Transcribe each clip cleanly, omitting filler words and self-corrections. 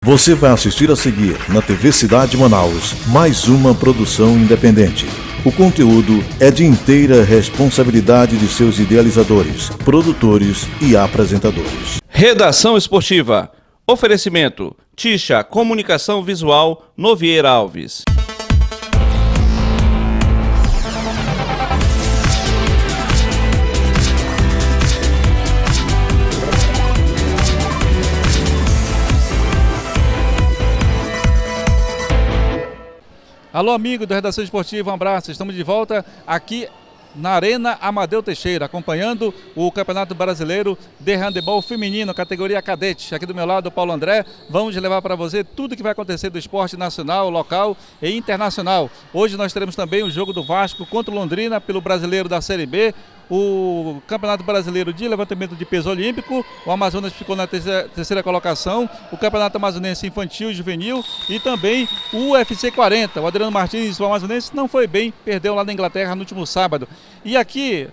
Você vai assistir a seguir na TV Cidade Manaus mais uma produção independente. O conteúdo é de inteira responsabilidade de seus idealizadores, produtores e apresentadores. Redação Esportiva. Oferecimento: Tisha Comunicação Visual, Novieira Alves. Alô, amigo da Redação Esportiva, um abraço. Estamos de volta aqui na Arena Amadeu Teixeira, acompanhando o Campeonato Brasileiro de Handebol Feminino, categoria cadete. Aqui do meu lado, o Paulo André. Vamos levar para você tudo que vai acontecer do esporte nacional, local e internacional. Hoje nós teremos também o jogo do Vasco contra o Londrina pelo Brasileiro da Série B. O Campeonato Brasileiro de Levantamento de Peso Olímpico, o Amazonas ficou na terceira colocação, o Campeonato Amazonense Infantil e Juvenil e também o UFC 40. O Adriano Martins, o amazonense, não foi bem, perdeu lá na Inglaterra no último sábado. E aqui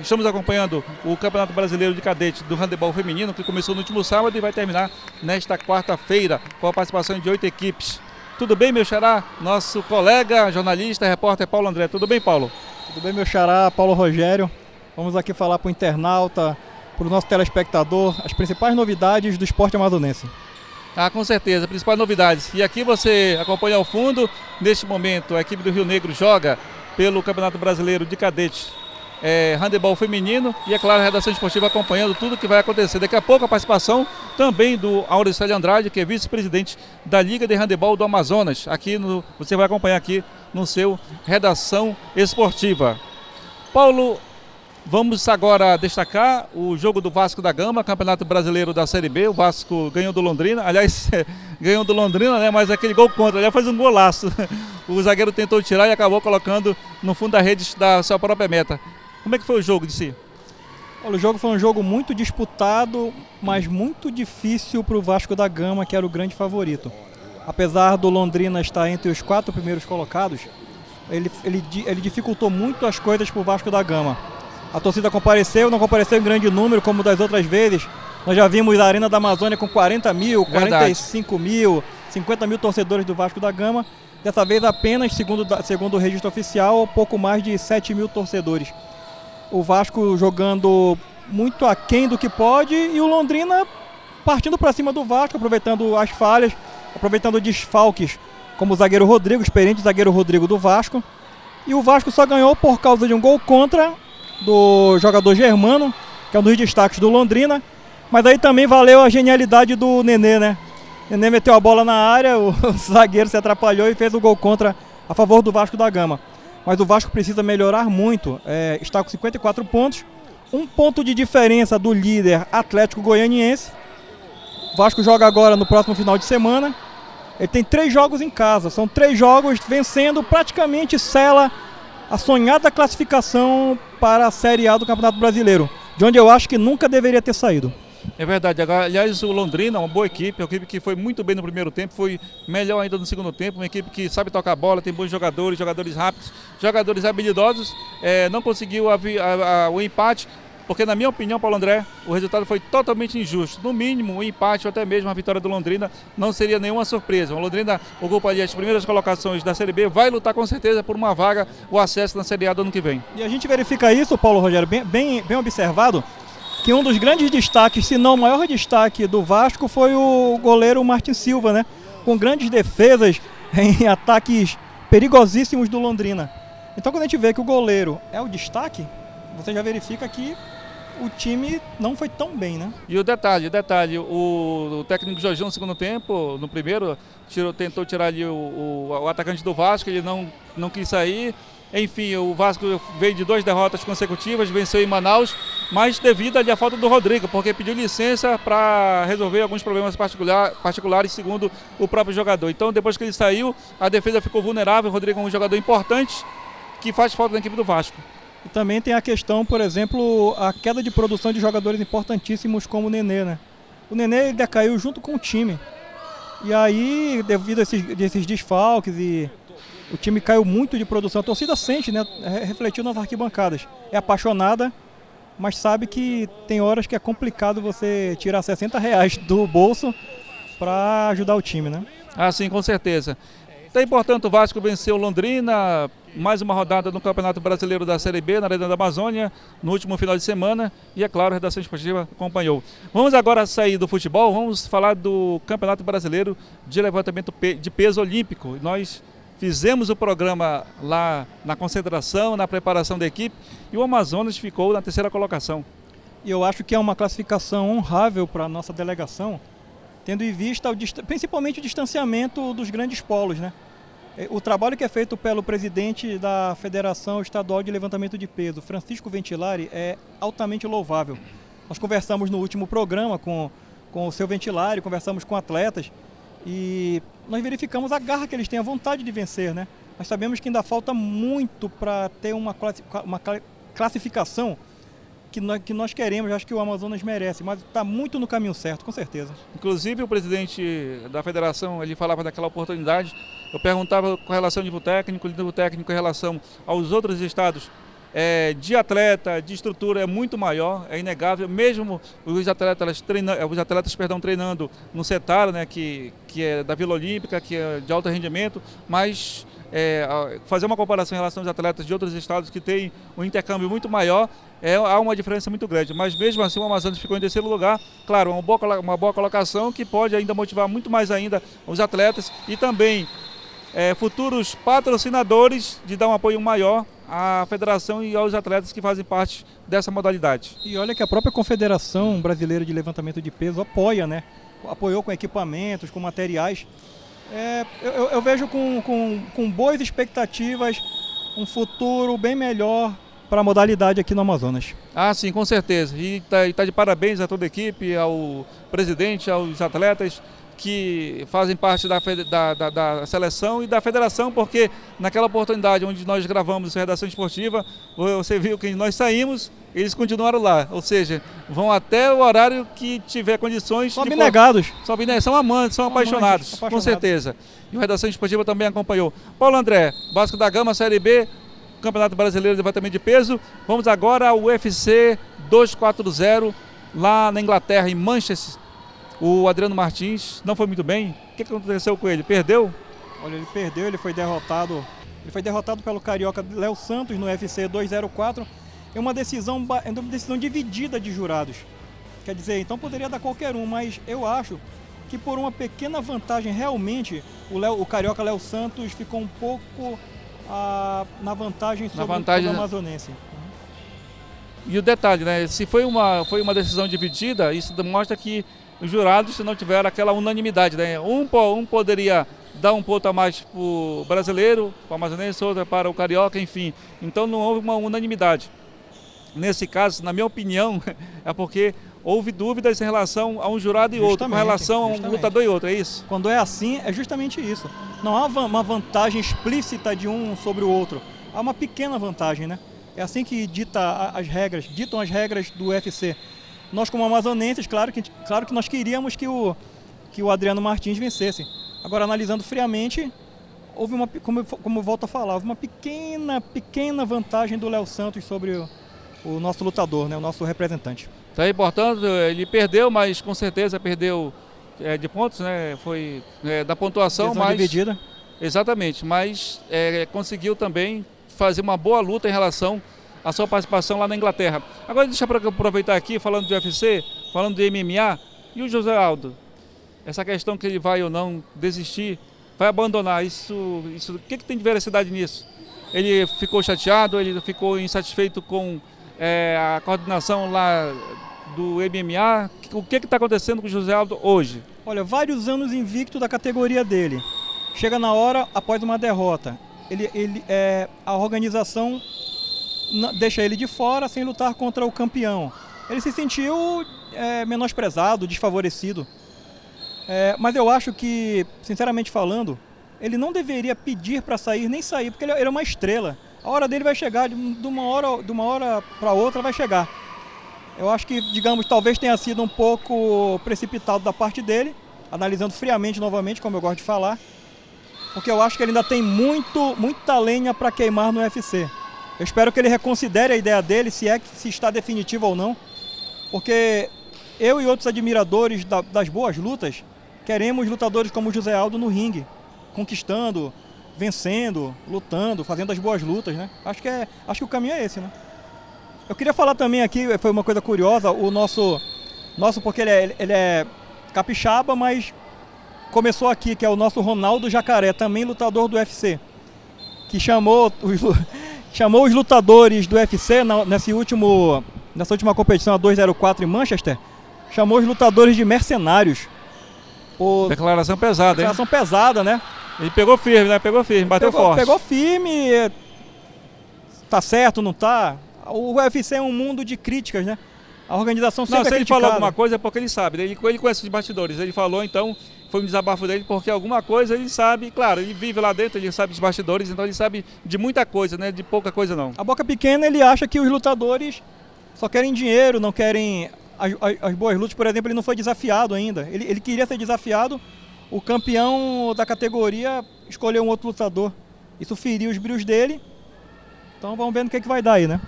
estamos acompanhando o Campeonato Brasileiro de Cadete do Handebol Feminino, que começou no último sábado e vai terminar nesta quarta-feira, com a participação de 8 equipes. Tudo bem, meu xará? Nosso colega, jornalista, repórter Paulo André. Tudo bem, Paulo? Tudo bem, meu xará, Paulo Rogério. Vamos aqui falar para o internauta, para o nosso telespectador, as principais novidades do esporte amazonense. Ah, com certeza, principais novidades. E aqui você acompanha ao fundo, neste momento, a equipe do Rio Negro joga pelo Campeonato Brasileiro de Cadete Handebol Feminino e, é claro, a Redação Esportiva acompanhando tudo que vai acontecer. Daqui a pouco a participação também do Auricélio Andrade, que é vice-presidente da Liga de Handebol do Amazonas. Você vai acompanhar aqui no seu Redação Esportiva. Paulo, vamos agora destacar o jogo do Vasco da Gama, Campeonato Brasileiro da Série B. O Vasco ganhou do Londrina, aliás, ganhou do Londrina, né? Mas aquele gol contra, aliás, faz um golaço. O zagueiro tentou tirar e acabou colocando no fundo da rede da sua própria meta. Como é que foi o jogo de si? O jogo foi um jogo muito disputado, mas muito difícil para o Vasco da Gama, que era o grande favorito. Apesar do Londrina estar entre os 4 primeiros colocados, ele dificultou muito as coisas para o Vasco da Gama. A torcida compareceu, não compareceu em grande número, como das outras vezes. Nós já vimos a Arena da Amazônia com 40 mil, 45 mil, 50 mil torcedores do Vasco da Gama. Dessa vez apenas, segundo o registro oficial, pouco mais de 7 mil torcedores. O Vasco jogando muito aquém do que pode e o Londrina partindo para cima do Vasco, aproveitando as falhas, aproveitando desfalques, como o zagueiro Rodrigo, experiente zagueiro Rodrigo do Vasco. E o Vasco só ganhou por causa de um gol contra do jogador Germano, que é um dos destaques do Londrina. Mas aí também valeu a genialidade do Nenê, né? O Nenê meteu a bola na área, o zagueiro se atrapalhou e fez o gol contra a favor do Vasco da Gama. Mas o Vasco precisa melhorar muito, está com 54 pontos, 1 ponto de diferença do líder Atlético Goianiense. O Vasco joga agora no próximo final de semana. Ele tem 3 jogos em casa, são 3 jogos vencendo, praticamente sela a sonhada classificação para a Série A do Campeonato Brasileiro, de onde eu acho que nunca deveria ter saído. É verdade, aliás, o Londrina é uma boa equipe, uma equipe que foi muito bem no primeiro tempo, foi melhor ainda no segundo tempo, uma equipe que sabe tocar a bola, tem bons jogadores, jogadores rápidos, jogadores habilidosos, não conseguiu o empate, porque na minha opinião, Paulo André, o resultado foi totalmente injusto. No mínimo, o empate ou até mesmo a vitória do Londrina não seria nenhuma surpresa. O Londrina ocupa ali as primeiras colocações da Série B, vai lutar com certeza por uma vaga, o acesso na Série A do ano que vem. E a gente verifica isso, Paulo Rogério, bem observado, que um dos grandes destaques, se não o maior destaque do Vasco, foi o goleiro Martin Silva, né? Com grandes defesas em ataques perigosíssimos do Londrina. Então, quando a gente vê que o goleiro é o destaque, você já verifica que o time não foi tão bem, né? E o detalhe, o técnico Jorginho no segundo tempo, no primeiro, tentou tirar ali o atacante do Vasco, ele não quis sair. Enfim, o Vasco veio de 2 derrotas consecutivas, venceu em Manaus, mas devido ali à falta do Rodrigo, porque pediu licença para resolver alguns problemas particulares, segundo o próprio jogador. Então, depois que ele saiu, a defesa ficou vulnerável. O Rodrigo é um jogador importante que faz falta na equipe do Vasco. E também tem a questão, por exemplo, a queda de produção de jogadores importantíssimos como o Nenê, né? O Nenê decaiu junto com o time. E aí, devido a esses desfalques, o time caiu muito de produção. A torcida sente, né? Refletiu nas arquibancadas. É apaixonada, mas sabe que tem horas que é complicado você tirar R$60 do bolso para ajudar o time, né? Ah, sim, com certeza. Então, portanto, o Vasco venceu Londrina, mais uma rodada no Campeonato Brasileiro da Série B, na Arena da Amazônia, no último final de semana, e é claro, a Redação Esportiva acompanhou. Vamos agora sair do futebol, vamos falar do Campeonato Brasileiro de Levantamento de Peso Olímpico. Nós fizemos o programa lá na concentração, na preparação da equipe, e o Amazonas ficou na 3ª colocação. E eu acho que é uma classificação honrável para a nossa delegação, tendo em vista principalmente o distanciamento dos grandes polos, né? O trabalho que é feito pelo presidente da Federação Estadual de Levantamento de Peso, Francisco Ventilari, é altamente louvável. Nós conversamos no último programa com o seu Ventilari, conversamos com atletas e nós verificamos a garra que eles têm, a vontade de vencer, né? Nós sabemos que ainda falta muito para ter uma classificação que nós queremos, acho que o Amazonas merece, mas está muito no caminho certo, com certeza. Inclusive o presidente da federação, ele falava naquela oportunidade, eu perguntava com relação ao nível técnico em relação aos outros estados, de atleta, de estrutura é muito maior, é inegável, mesmo os atletas treinando no CETAR, né, que é da Vila Olímpica, que é de alto rendimento, mas fazer uma comparação em relação aos atletas de outros estados que têm um intercâmbio muito maior, há uma diferença muito grande, mas mesmo assim o Amazonas ficou em 3º lugar, claro, uma boa colocação que pode ainda motivar muito mais ainda os atletas e também futuros patrocinadores de dar um apoio maior à federação e aos atletas que fazem parte dessa modalidade. E olha que a própria Confederação Brasileira de Levantamento de Peso apoia, né? Apoiou com equipamentos, com materiais. Eu vejo com boas expectativas um futuro bem melhor para a modalidade aqui no Amazonas. Ah, sim, com certeza. E tá de parabéns a toda a equipe, ao presidente, aos atletas que fazem parte da seleção e da federação, porque naquela oportunidade onde nós gravamos a Redação Esportiva, você viu que nós saímos, eles continuaram lá, ou seja, vão até o horário que tiver condições. São abnegados. São amantes, são apaixonados, com certeza. E a Redação Esportiva também acompanhou. Paulo André, Vasco da Gama, Série B, Campeonato Brasileiro de Levantamento de Peso. Vamos agora ao UFC 240, lá na Inglaterra, em Manchester. O Adriano Martins não foi muito bem. O que aconteceu com ele? Perdeu? Olha, ele perdeu, ele foi derrotado pelo carioca Léo Santos no UFC 204. É uma decisão dividida de jurados. Quer dizer, então poderia dar qualquer um, mas eu acho que por uma pequena vantagem, realmente, o carioca Léo Santos ficou um pouco na vantagem sobre o amazonense. E o detalhe, né? Se foi uma decisão dividida, isso demonstra que os jurados não tiveram aquela unanimidade, né? Um poderia dar um ponto a mais para o brasileiro, para o amazonense, outro para o carioca, enfim. Então não houve uma unanimidade. Nesse caso, na minha opinião, é porque houve dúvidas em relação a um jurado e outro, com relação a um lutador e outro, é isso? Quando é assim, é justamente isso. Não há uma vantagem explícita de um sobre o outro. Há uma pequena vantagem, né? É assim que ditam as regras do UFC. Nós, como amazonenses, claro que nós queríamos que o Adriano Martins vencesse. Agora, analisando friamente, houve como eu volto a falar, houve uma pequena vantagem do Léo Santos sobre o nosso lutador, né, o nosso representante. Tá aí, portanto, ele perdeu, mas com certeza perdeu de pontos, né? Foi da pontuação, mas dividida. Exatamente, mas conseguiu também fazer uma boa luta em relação à sua participação lá na Inglaterra. Agora deixa eu aproveitar aqui, falando do UFC, falando do MMA, e o José Aldo, essa questão que ele vai ou não desistir, vai abandonar, o que tem de veracidade nisso? Ele ficou chateado, ele ficou insatisfeito com a coordenação lá do MMA, o que está acontecendo com o José Aldo hoje? Olha, vários anos invicto da categoria dele, chega na hora, após uma derrota, a organização deixa ele de fora sem lutar contra o campeão. Ele se sentiu menosprezado, desfavorecido. Mas eu acho que, sinceramente falando, ele não deveria pedir para sair, nem sair, porque ele é uma estrela. A hora dele vai chegar, de uma hora para outra vai chegar. Eu acho que, digamos, talvez tenha sido um pouco precipitado da parte dele, analisando friamente novamente, como eu gosto de falar, porque eu acho que ele ainda tem muita lenha para queimar no UFC. Eu espero que ele reconsidere a ideia dele, se está definitivo ou não, porque eu e outros admiradores das boas lutas queremos lutadores como o José Aldo no ringue, conquistando, vencendo, lutando, fazendo as boas lutas, né? Acho que o caminho é esse, né? Eu queria falar também aqui, foi uma coisa curiosa, o nosso porque ele é capixaba, mas começou aqui, que é o nosso Ronaldo Jacaré, também lutador do UFC, que chamou os lutadores do UFC nessa última competição, a 204 em Manchester, chamou os lutadores de mercenários. Declaração pesada, hein? Declaração pesada, né? Ele pegou firme, né? Pegou firme, bateu forte. Pegou firme, tá certo, não tá? O UFC é um mundo de críticas, né? A organização sempre se é ele criticada. falou alguma coisa é porque ele sabe, né? Ele conhece os bastidores. Ele falou, então, foi um desabafo dele, porque alguma coisa ele sabe, claro, ele vive lá dentro, ele sabe dos bastidores, então ele sabe de muita coisa, né? De pouca coisa não. A boca pequena, ele acha que os lutadores só querem dinheiro, não querem as boas lutas. Por exemplo, ele não foi desafiado ainda. Ele queria ser desafiado, o campeão da categoria escolheu um outro lutador. Isso feriu os brilhos dele. Então vamos ver no que vai dar aí, né?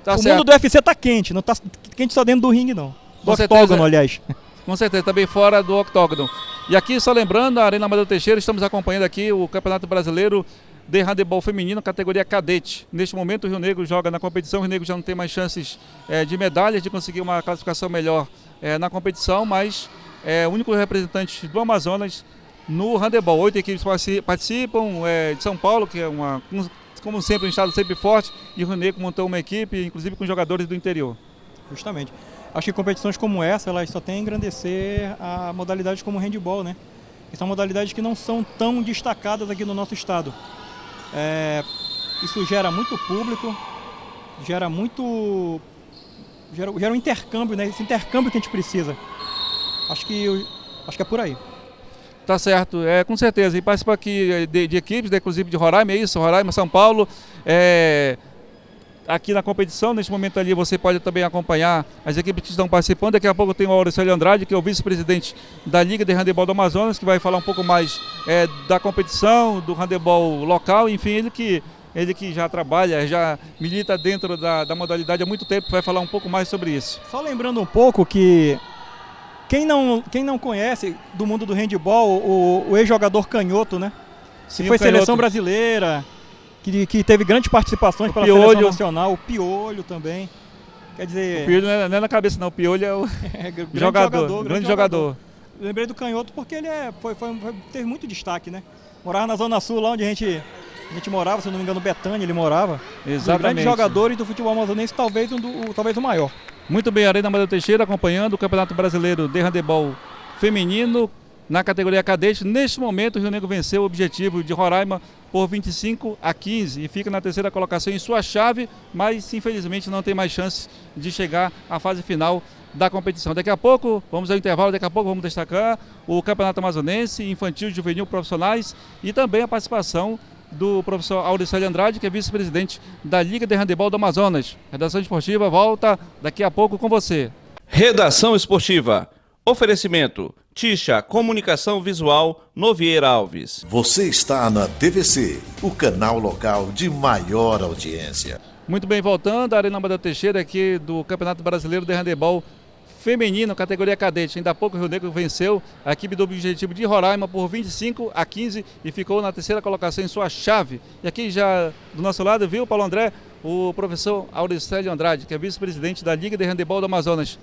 Tá o certo. mundo do UFC tá quente, não tá quente só dentro do ringue, não. Do octógono, aliás. Com certeza, também fora do octógono. E aqui, só lembrando, a Arena Amadeu Teixeira, estamos acompanhando aqui o Campeonato Brasileiro de Handebol Feminino, categoria cadete. Neste momento, o Rio Negro joga na competição, o Rio Negro já não tem mais chances de medalhas, de conseguir uma classificação melhor na competição, mas é o único representante do Amazonas no handebol. 8 equipes participam, de São Paulo, que é como sempre, um estado sempre forte, e o Rio Negro montou uma equipe, inclusive com jogadores do interior. Justamente. Acho que competições como essa, elas só têm a engrandecer a modalidades como o handebol, né? Que são modalidades que não são tão destacadas aqui no nosso estado. Isso gera muito público, gera um intercâmbio, né? Esse intercâmbio que a gente precisa. Acho que é por aí. Tá certo, com certeza. E participa aqui de equipes, inclusive de Roraima, é isso, Roraima, São Paulo. Aqui na competição, neste momento ali, você pode também acompanhar as equipes que estão participando. Daqui a pouco tem o Auricélio Andrade, que é o vice-presidente da Liga de Handebol do Amazonas, que vai falar um pouco mais da competição, do handebol local, enfim, ele que já trabalha, já milita dentro da modalidade há muito tempo, vai falar um pouco mais sobre isso. Só lembrando um pouco que quem não conhece do mundo do handebol, o ex-jogador Canhoto, né? Sim, que foi seleção brasileira, que teve grandes participações pela seleção nacional, o Piolho também. Quer dizer... O Piolho não é na cabeça não, o Piolho é o grande jogador. Lembrei do Canhoto porque ele teve muito destaque, né? Morava na Zona Sul, lá onde a gente morava, se não me engano, Betânia ele morava. Exatamente. Um grandes jogadores do futebol amazonense, talvez o maior. Muito bem, Arena Amadeu Teixeira acompanhando o Campeonato Brasileiro de Handebol Feminino na categoria cadete. Neste momento, o Rio Negro venceu o objetivo de Roraima por 25-15 e fica na terceira colocação em sua chave, mas infelizmente não tem mais chance de chegar à fase final da competição. Daqui a pouco, vamos ao intervalo, daqui a pouco vamos destacar o Campeonato Amazonense, Infantil, Juvenil, Profissionais e também a participação do professor Auricélio Andrade, que é vice-presidente da Liga de Handebol do Amazonas. Redação Esportiva volta daqui a pouco com você. Redação Esportiva. Oferecimento. Tisha Comunicação Visual Novieira Alves. Você está na TVC, o canal local de maior audiência. Muito bem, voltando, a Arena Amadeu Teixeira aqui do Campeonato Brasileiro de Handebol Feminino, categoria cadete. Ainda há pouco o Rio Negro venceu a equipe do Objetivo de Roraima por 25-15 e ficou na terceira colocação em sua chave. E aqui já do nosso lado, viu, Paulo André, o professor Auricélio Andrade, que é vice-presidente da Liga de Handebol do Amazonas.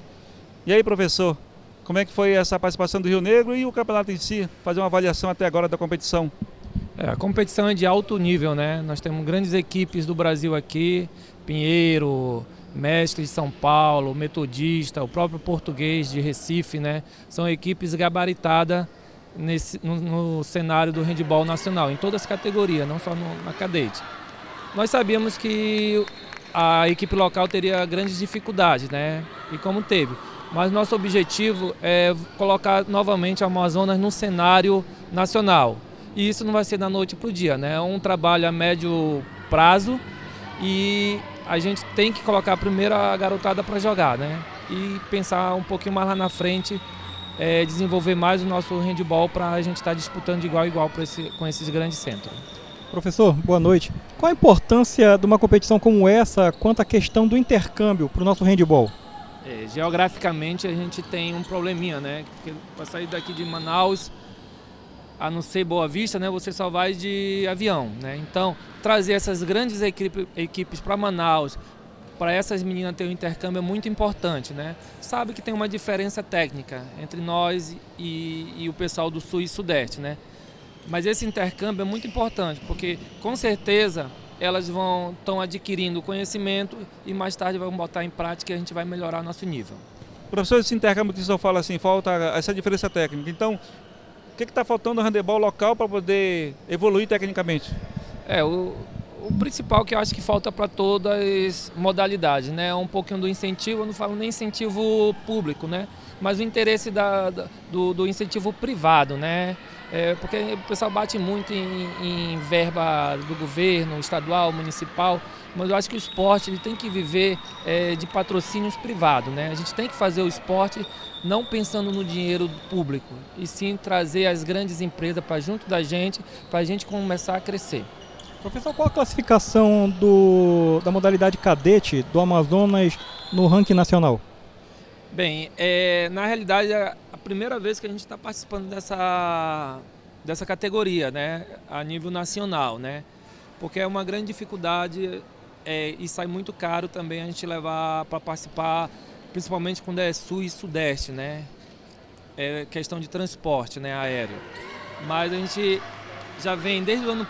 E aí, professor, como é que foi essa participação do Rio Negro e o campeonato em si? Fazer uma avaliação até agora da competição. A competição é de alto nível, né? Nós temos grandes equipes do Brasil aqui, Pinheiro, Mestre de São Paulo, Metodista, o próprio Português de Recife, né? São equipes gabaritadas no cenário do handebol nacional, em todas as categorias, não só na cadete. Nós sabíamos que a equipe local teria grandes dificuldades, né? E como teve. Mas nosso objetivo é colocar novamente a Amazonas no cenário nacional. E isso não vai ser da noite para o dia, né? É um trabalho a médio prazo e a gente tem que colocar primeiro a garotada para jogar, né? E pensar um pouquinho mais lá na frente, desenvolver mais o nosso handebol para a gente estar disputando de igual a igual com esses grandes centros. Professor, boa noite. Qual a importância de uma competição como essa quanto à questão do intercâmbio para o nosso handebol? Geograficamente a gente tem um probleminha, né? Porque para sair daqui de Manaus, a não ser Boa Vista, né, você só vai de avião, né? Então, trazer essas grandes equipes para Manaus, para essas meninas ter um intercâmbio é muito importante, né? Sabe que tem uma diferença técnica entre nós e o pessoal do Sul e Sudeste, né? Mas esse intercâmbio é muito importante, porque com certeza elas estão adquirindo conhecimento e mais tarde vão botar em prática e a gente vai melhorar nosso nível. Professor, esse intercâmbio que o senhor fala assim, falta essa diferença técnica. Então, o que está faltando no handebol local para poder evoluir tecnicamente? O principal que eu acho que falta para todas as modalidades, né? É um pouquinho do incentivo, eu não falo nem incentivo público, né? Mas o interesse do incentivo privado, né? Porque o pessoal bate muito em verba do governo, estadual, municipal, mas eu acho que o esporte ele tem que viver de patrocínios privados, né? A gente tem que fazer o esporte não pensando no dinheiro público, e sim trazer as grandes empresas para junto da gente, para a gente começar a crescer. Professor, qual a classificação da modalidade cadete do Amazonas no ranking nacional? Bem, na realidade é a primeira vez que a gente está participando dessa categoria, né, a nível nacional, né, porque é uma grande dificuldade e sai muito caro também a gente levar para participar, principalmente quando é sul e sudeste, né, é questão de transporte, né, aéreo. Mas a gente já vem desde o ano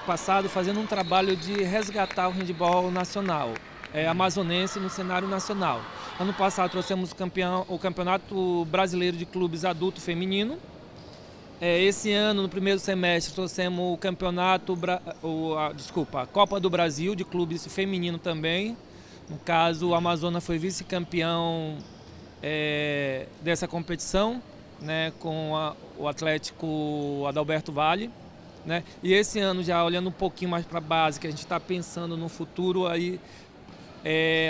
passado fazendo um trabalho de resgatar o handebol nacional, amazonense no cenário nacional. Ano passado trouxemos o Campeonato Brasileiro de Clubes Adulto Feminino. Esse ano, no primeiro semestre, trouxemos a Copa do Brasil de Clubes Feminino também. No caso, o Amazonas foi vice-campeão dessa competição, né, com o Atlético Adalberto Valle. Né? E esse ano, já olhando um pouquinho mais para a base, que a gente está pensando no futuro, aí,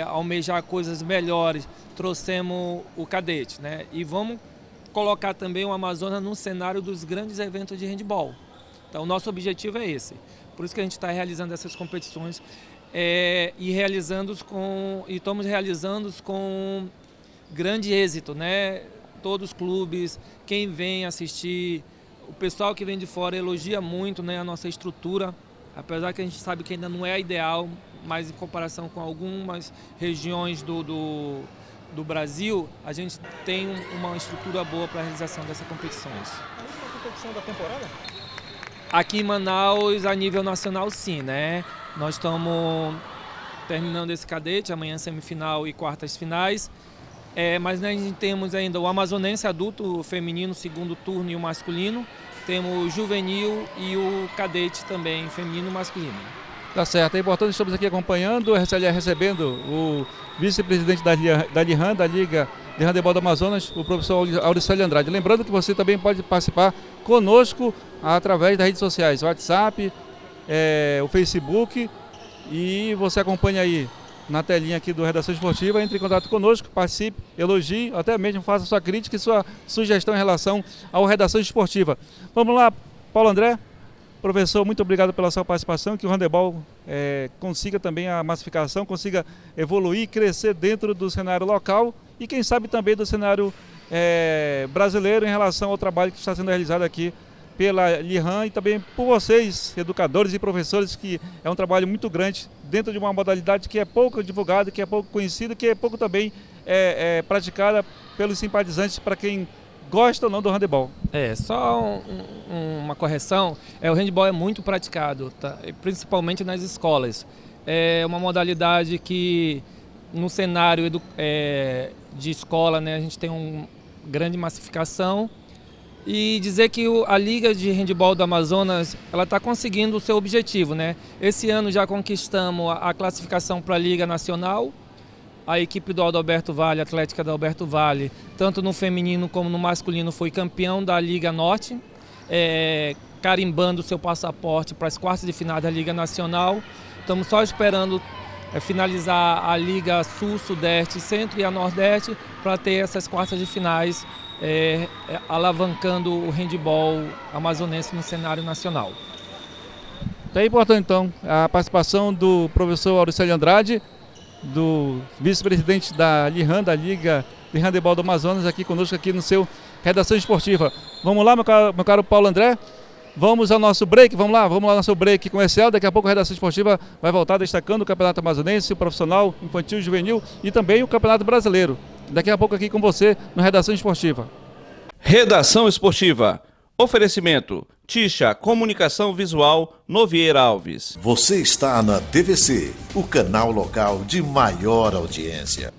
almejar coisas melhores, trouxemos o cadete, né? E vamos colocar também o Amazonas no cenário dos grandes eventos de handebol. Então, o nosso objetivo é esse. Por isso que a gente está realizando essas competições e estamos realizando com grande êxito, né? Todos os clubes, quem vem assistir, o pessoal que vem de fora elogia muito, né, a nossa estrutura, apesar que a gente sabe que ainda não é a ideal, mas em comparação com algumas regiões do Brasil, a gente tem uma estrutura boa para a realização dessas competições. A última competição da temporada? Aqui em Manaus, a nível nacional, sim, né? Nós estamos terminando esse cadete, amanhã semifinal e quartas finais. Mas nós temos ainda o amazonense adulto feminino, segundo turno, e o masculino. Temos o juvenil e o cadete também, feminino e masculino. Tá certo, é importante, estamos aqui acompanhando, recebendo o vice-presidente da LIHAM, da Liga de Handebol do Amazonas, o professor Auricélio Andrade. Lembrando que você também pode participar conosco através das redes sociais, o WhatsApp, o Facebook, e você acompanha aí na telinha aqui do Redação Esportiva, entre em contato conosco, participe, elogie, até mesmo faça sua crítica e sua sugestão em relação ao Redação Esportiva. Vamos lá, Paulo André. Professor, muito obrigado pela sua participação, que o handebol consiga também a massificação, consiga evoluir, crescer dentro do cenário local e quem sabe também do cenário brasileiro em relação ao trabalho que está sendo realizado aqui pela LIHAM e também por vocês, educadores e professores, que é um trabalho muito grande dentro de uma modalidade que é pouco divulgada, que é pouco conhecida, que é pouco também praticada pelos simpatizantes, para quem gosta ou não do handebol. Só uma correção, o handebol é muito praticado, tá? Principalmente nas escolas. É uma modalidade que no cenário de escola, né, a gente tem uma grande massificação. E dizer que a Liga de Handebol do Amazonas está conseguindo o seu objetivo, né? Esse ano já conquistamos a classificação para a Liga Nacional. A equipe do Adalberto Valle, Atlética do Adalberto Valle, tanto no feminino como no masculino, foi campeão da Liga Norte, carimbando o seu passaporte para as quartas de final da Liga Nacional. Estamos só esperando finalizar a Liga Sul, Sudeste, Centro e a Nordeste para ter essas quartas de finais, alavancando o handebol amazonense no cenário nacional. É importante, então, a participação do professor Auricélio Andrade, do vice-presidente da LIHAM, da Liga de Handebol do Amazonas, aqui conosco, aqui no seu Redação Esportiva. Vamos lá, meu caro Paulo André? Vamos ao nosso break, vamos lá ao nosso break comercial. Daqui a pouco a Redação Esportiva vai voltar destacando o Campeonato Amazonense, o profissional, infantil, juvenil e também o Campeonato Brasileiro. Daqui a pouco aqui com você no Redação Esportiva. Redação Esportiva. Oferecimento. Tisha Comunicação Visual Novieira Alves. Você está na TVC, o canal local de maior audiência.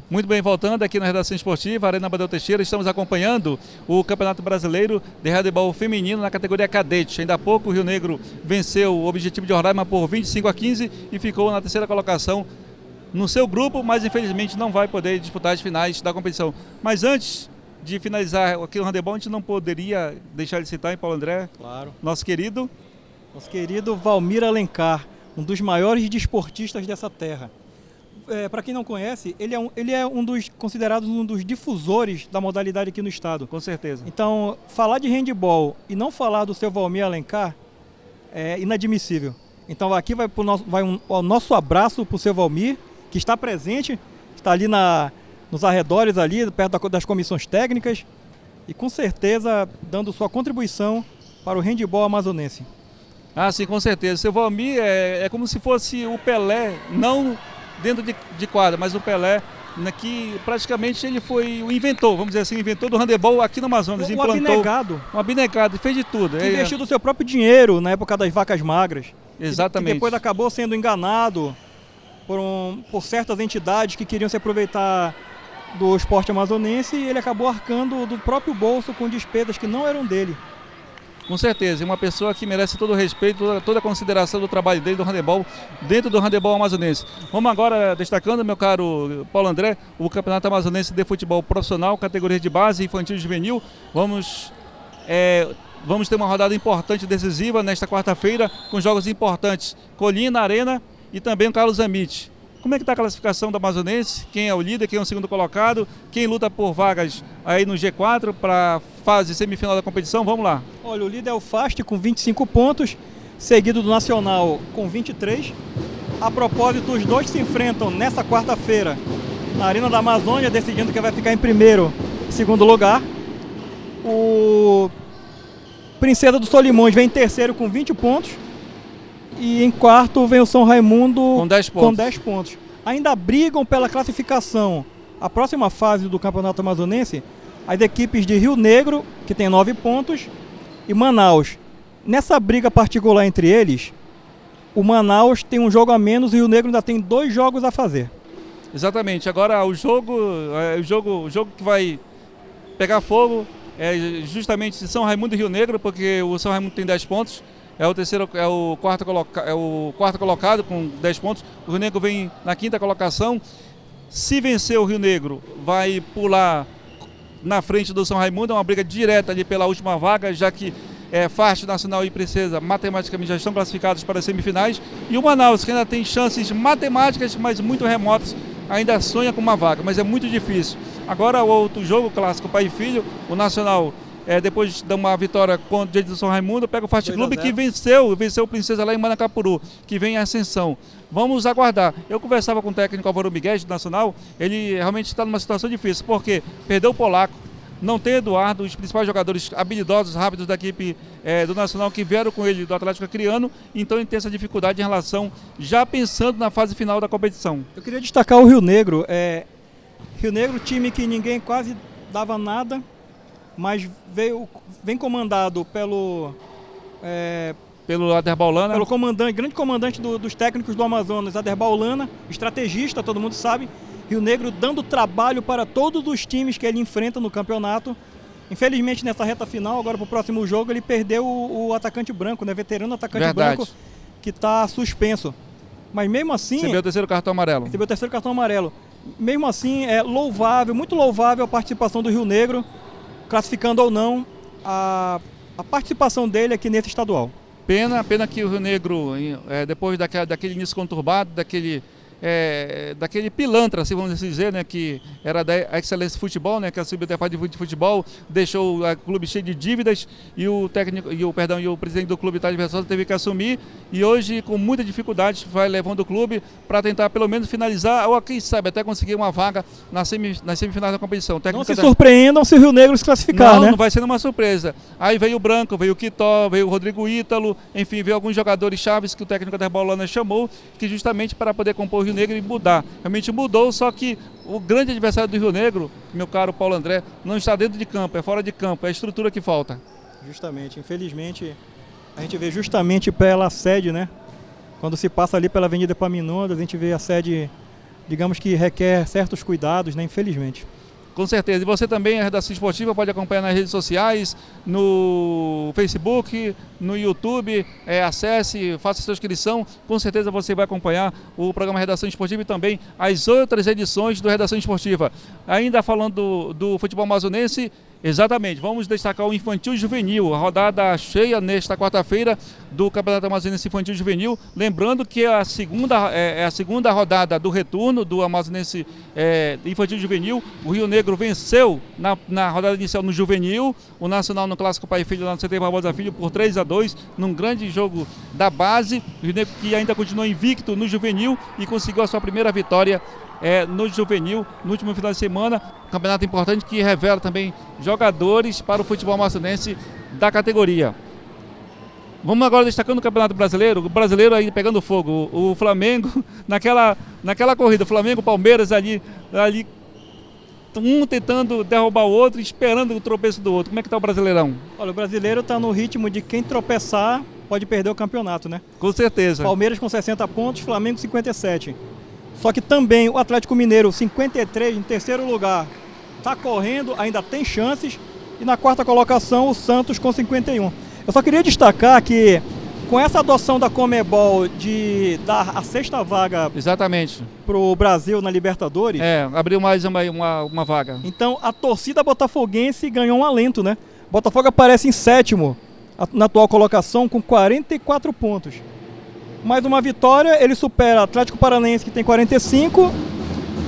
Muito bem, voltando aqui na Redação Esportiva, Arena Amadeu Teixeira, estamos acompanhando o Campeonato Brasileiro de Handebol Feminino na categoria cadete. Ainda há pouco o Rio Negro venceu o Objetivo de Roraima por 25-15 e ficou na terceira colocação no seu grupo, mas infelizmente não vai poder disputar as finais da competição. Mas antes de finalizar aqui o handebol, a gente não poderia deixar de citar, em Paulo André, Claro. nosso querido Valmir Alencar, um dos maiores desportistas dessa terra. Para quem não conhece, ele é considerado um dos difusores da modalidade aqui no estado. Com certeza. Então, falar de handebol e não falar do seu Valmir Alencar é inadmissível. Então aqui vai o nosso abraço para o seu Valmir, que está presente, está ali nos arredores, ali perto das comissões técnicas e com certeza dando sua contribuição para o handebol amazonense. Ah, sim, com certeza. O seu Valmir é como se fosse o Pelé, não dentro de quadra, mas o Pelé, que praticamente ele foi o inventor, vamos dizer assim, inventor do handebol aqui no Amazonas. Um abnegado. Um abnegado, fez de tudo. Que investiu do seu próprio dinheiro na época das vacas magras. Exatamente. Que depois acabou sendo enganado por certas entidades que queriam se aproveitar do esporte amazonense e ele acabou arcando do próprio bolso com despesas que não eram dele. Com certeza, é uma pessoa que merece todo o respeito, toda a consideração do trabalho dele do handebol, dentro do handebol amazonense. Vamos agora destacando, meu caro Paulo André, o Campeonato Amazonense de Futebol Profissional, categoria de base, infantil e juvenil. Vamos ter uma rodada importante, decisiva, nesta quarta-feira, com jogos importantes, Colina, Arena e também o Carlos Amit. Como é que está a classificação do Amazonense? Quem é o líder, quem é o segundo colocado? Quem luta por vagas aí no G4 para a fase semifinal da competição? Vamos lá. Olha, o líder é o FAST com 25 pontos, seguido do Nacional com 23. A propósito, os dois se enfrentam nessa quarta-feira na Arena da Amazônia, decidindo quem vai ficar em primeiro e segundo lugar. O Princesa do Solimões vem em terceiro com 20 pontos. E em quarto vem o São Raimundo com 10 pontos. Ainda brigam pela classificação. A próxima fase do Campeonato Amazonense, as equipes de Rio Negro, que tem 9 pontos, e Manaus. Nessa briga particular entre eles, o Manaus tem um jogo a menos e o Rio Negro ainda tem 2 jogos a fazer. Exatamente. Agora o jogo que vai pegar fogo é justamente São Raimundo e Rio Negro, porque o São Raimundo tem 10 pontos. É o quarto colocado com 10 pontos. O Rio Negro vem na quinta colocação. Se vencer o Rio Negro, vai pular na frente do São Raimundo. É uma briga direta ali pela última vaga, já que FAST, Nacional e Princesa matematicamente já estão classificados para as semifinais. E o Manaus, que ainda tem chances matemáticas, mas muito remotas, ainda sonha com uma vaga, mas é muito difícil. Agora o outro jogo clássico, pai e filho, o Nacional, depois de uma vitória contra o São Raimundo, pega o Fast Clube que venceu o Princesa lá em Manacapuru, que vem em ascensão. Vamos aguardar. Eu conversava com o técnico Álvaro Miguel do Nacional, ele realmente está numa situação difícil, porque perdeu o Polaco, não tem Eduardo, os principais jogadores habilidosos, rápidos da equipe do Nacional que vieram com ele do Atlético Acreano, então ele tem essa dificuldade em relação, já pensando na fase final da competição. Eu queria destacar o Rio Negro. Rio Negro, time que ninguém quase dava nada, mas vem comandado pelo Aderbal Lana, pelo grande comandante dos técnicos do Amazonas, Aderbal Lana, estrategista, todo mundo sabe. Rio Negro dando trabalho para todos os times que ele enfrenta no campeonato. Infelizmente, nessa reta final, agora para o próximo jogo, ele perdeu o atacante branco, né? Veterano atacante branco, que está suspenso. Mas mesmo assim... Recebeu o terceiro cartão amarelo. Mesmo assim, é louvável, muito louvável a participação do Rio Negro, classificando ou não a participação dele aqui nesse estadual. Pena que o Rio Negro, depois daquele início conturbado, daquele daquele pilantra, assim, vamos dizer, né, que era da Excelência Futebol, né, que assumiu o departamento de futebol, deixou o clube cheio de dívidas e o técnico e o presidente do clube, Thales Versosa, teve que assumir e hoje com muita dificuldade vai levando o clube para tentar pelo menos finalizar ou quem sabe até conseguir uma vaga nas semifinais da competição. Não se surpreendam se o Rio Negro se classificar, né? Não vai ser uma surpresa. Aí veio o Branco, veio o Quitó, veio o Rodrigo Ítalo, enfim, veio alguns jogadores chaves que o técnico da Bolana chamou, que justamente para poder compor o Rio Negro e mudar. Realmente mudou, só que o grande adversário do Rio Negro, meu caro Paulo André, não está dentro de campo, é fora de campo, é a estrutura que falta. Justamente, infelizmente, a gente vê justamente pela sede, né? Quando se passa ali pela Avenida Epaminondas, a gente vê a sede, digamos que requer certos cuidados, né? Infelizmente. Com certeza. E você também, a Redação Esportiva, pode acompanhar nas redes sociais, no Facebook, no YouTube. Acesse, faça sua inscrição. Com certeza você vai acompanhar o programa Redação Esportiva e também as outras edições do Redação Esportiva. Ainda falando do futebol amazonense, exatamente, vamos destacar o Infantil Juvenil, a rodada cheia nesta quarta-feira do Campeonato Amazonense Infantil Juvenil. Lembrando que é a segunda rodada do retorno do Amazonense Infantil Juvenil. O Rio Negro venceu na rodada inicial no Juvenil, o Nacional no Clássico Pai e Filho lá no CT Barbosa Filho por 3-2, num grande jogo da base. O Rio Negro que ainda continua invicto no Juvenil e conseguiu a sua primeira vitória no Juvenil, no último final de semana. Um campeonato importante que revela também jogadores para o futebol amazonense da categoria. Vamos agora destacando o Campeonato Brasileiro, o brasileiro aí pegando fogo, o Flamengo naquela corrida, o Flamengo, Palmeiras ali um tentando derrubar o outro, esperando o tropeço do outro. Como é que está o Brasileirão? Olha, o brasileiro está no ritmo de quem tropeçar pode perder o campeonato, né? Com certeza. Palmeiras com 60 pontos, Flamengo 57. Só que também o Atlético Mineiro, 53, em terceiro lugar, está correndo, ainda tem chances. E na quarta colocação, o Santos com 51. Eu só queria destacar que com essa adoção da Conmebol de dar a sexta vaga para o Brasil na Libertadores... abriu mais uma vaga. Então a torcida botafoguense ganhou um alento, né? Botafogo aparece em sétimo na atual colocação com 44 pontos. Mais uma vitória, ele supera Atlético Paranaense, que tem 45,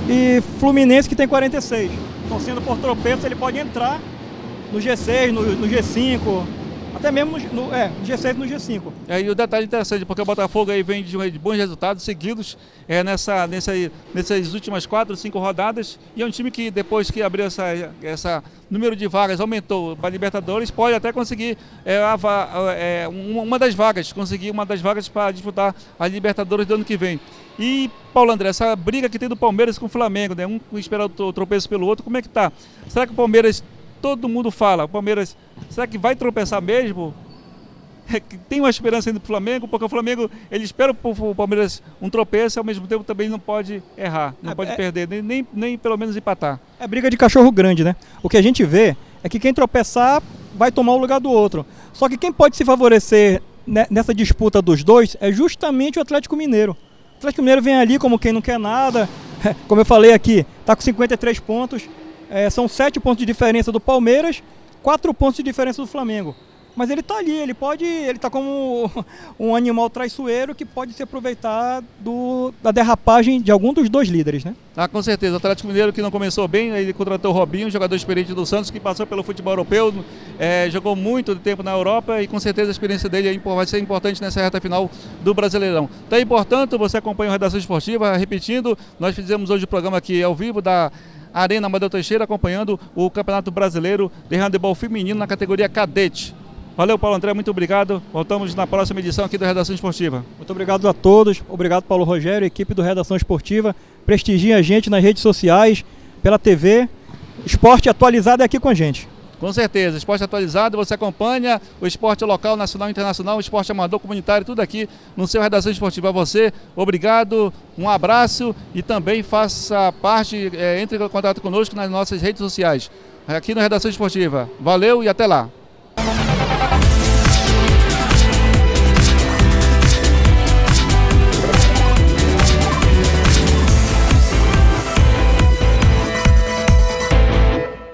e Fluminense, que tem 46. Então, sendo por tropeço, ele pode entrar no G6, no G5, até mesmo no G6 e no G5. E o detalhe interessante, porque o Botafogo aí vem de bons resultados seguidos nessas últimas 4 ou 5 rodadas, e é um time que depois que abriu essa número de vagas, aumentou para a Libertadores, pode até conseguir uma das vagas para disputar a Libertadores do ano que vem. E, Paulo André, essa briga que tem do Palmeiras com o Flamengo, né? Um esperando o tropeço pelo outro, como é que tá? Será que o Palmeiras, todo mundo fala, o Palmeiras, será que vai tropeçar mesmo? Tem uma esperança ainda para o Flamengo, porque o Flamengo, ele espera o Palmeiras um tropeço, ao mesmo tempo também não pode errar, não pode perder, nem pelo menos empatar. É briga de cachorro grande, né? O que a gente vê é que quem tropeçar vai tomar o lugar do outro. Só que quem pode se favorecer nessa disputa dos dois é justamente o Atlético Mineiro. O Atlético Mineiro vem ali como quem não quer nada, como eu falei aqui, está com 53 pontos, são 7 pontos de diferença do Palmeiras, 4 pontos de diferença do Flamengo. Mas ele está ali, ele está como um animal traiçoeiro que pode se aproveitar da derrapagem de algum dos dois líderes, né? Com certeza, o Atlético Mineiro que não começou bem, ele contratou o Robinho, um jogador experiente do Santos, que passou pelo futebol europeu, jogou muito tempo na Europa e com certeza a experiência dele vai ser importante nessa reta final do Brasileirão. Então é importante, você acompanha a Redação Esportiva, repetindo, nós fizemos hoje o programa aqui ao vivo da Arena Amadeu Teixeira, acompanhando o Campeonato Brasileiro de Handebol Feminino na categoria cadete. Valeu, Paulo André, muito obrigado. Voltamos na próxima edição aqui do Redação Esportiva. Muito obrigado a todos. Obrigado, Paulo Rogério, equipe do Redação Esportiva. Prestigiem a gente nas redes sociais, pela TV. Esporte atualizado é aqui com a gente. Com certeza, esporte atualizado, você acompanha o esporte local, nacional e internacional, o esporte amador, comunitário, tudo aqui no seu Redação Esportiva. A você, obrigado, um abraço e também faça parte, entre em contato conosco nas nossas redes sociais, aqui no Redação Esportiva. Valeu e até lá.